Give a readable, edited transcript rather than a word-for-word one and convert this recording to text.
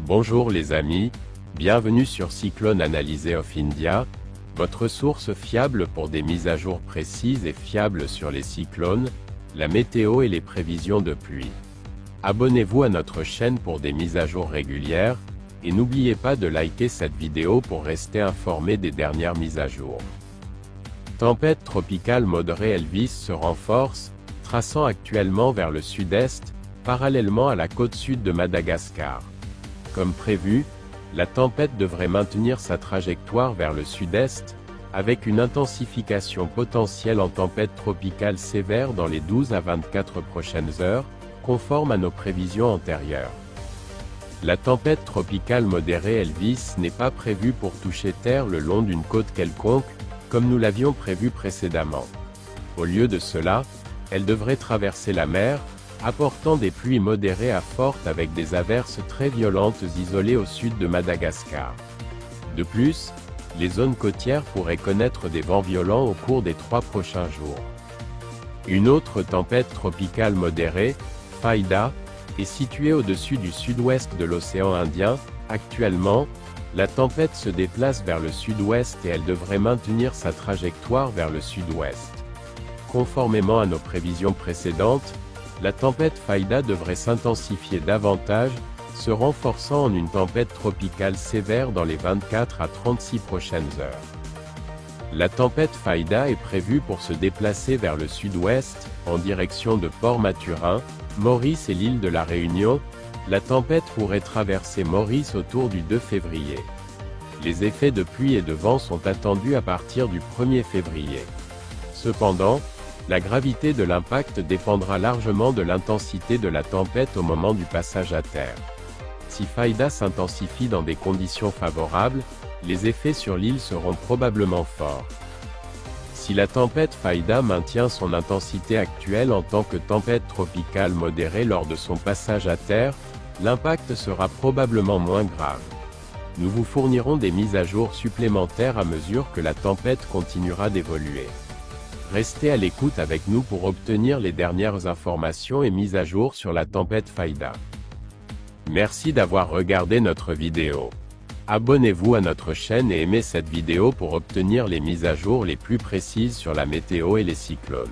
Bonjour les amis, bienvenue sur Cyclone Analysis of India, votre source fiable pour des mises à jour précises et fiables sur les cyclones, la météo et les prévisions de pluie. Abonnez-vous à notre chaîne pour des mises à jour régulières, et n'oubliez pas de liker cette vidéo pour rester informé des dernières mises à jour. Tempête tropicale modérée Elvis se renforce, traçant actuellement vers le sud-est, parallèlement à la côte sud de Madagascar. Comme prévu, la tempête devrait maintenir sa trajectoire vers le sud-est, avec une intensification potentielle en tempête tropicale sévère dans les 12 à 24 prochaines heures, conforme à nos prévisions antérieures. La tempête tropicale modérée Elvis n'est pas prévue pour toucher terre le long d'une côte quelconque, comme nous l'avions prévu précédemment. Au lieu de cela, elle devrait traverser la mer, apportant des pluies modérées à fortes avec des averses très violentes isolées au sud de Madagascar. De plus, les zones côtières pourraient connaître des vents violents au cours des 3 prochains jours. Une autre tempête tropicale modérée, Faida, est située au-dessus du sud-ouest de l'océan Indien. Actuellement, la tempête se déplace vers le sud-ouest et elle devrait maintenir sa trajectoire vers le sud-ouest. Conformément à nos prévisions précédentes, la tempête Faida devrait s'intensifier davantage, se renforçant en une tempête tropicale sévère dans les 24 à 36 prochaines heures. La tempête Faida est prévue pour se déplacer vers le sud-ouest, en direction de Port-Mathurin, Maurice et l'île de la Réunion. La tempête pourrait traverser Maurice autour du 2 février. Les effets de pluie et de vent sont attendus à partir du 1er février. Cependant, la gravité de l'impact dépendra largement de l'intensité de la tempête au moment du passage à terre. Si Faida s'intensifie dans des conditions favorables, les effets sur l'île seront probablement forts. Si la tempête Faida maintient son intensité actuelle en tant que tempête tropicale modérée lors de son passage à terre, l'impact sera probablement moins grave. Nous vous fournirons des mises à jour supplémentaires à mesure que la tempête continuera d'évoluer. Restez à l'écoute avec nous pour obtenir les dernières informations et mises à jour sur la tempête Faida. Merci d'avoir regardé notre vidéo. Abonnez-vous à notre chaîne et aimez cette vidéo pour obtenir les mises à jour les plus précises sur la météo et les cyclones.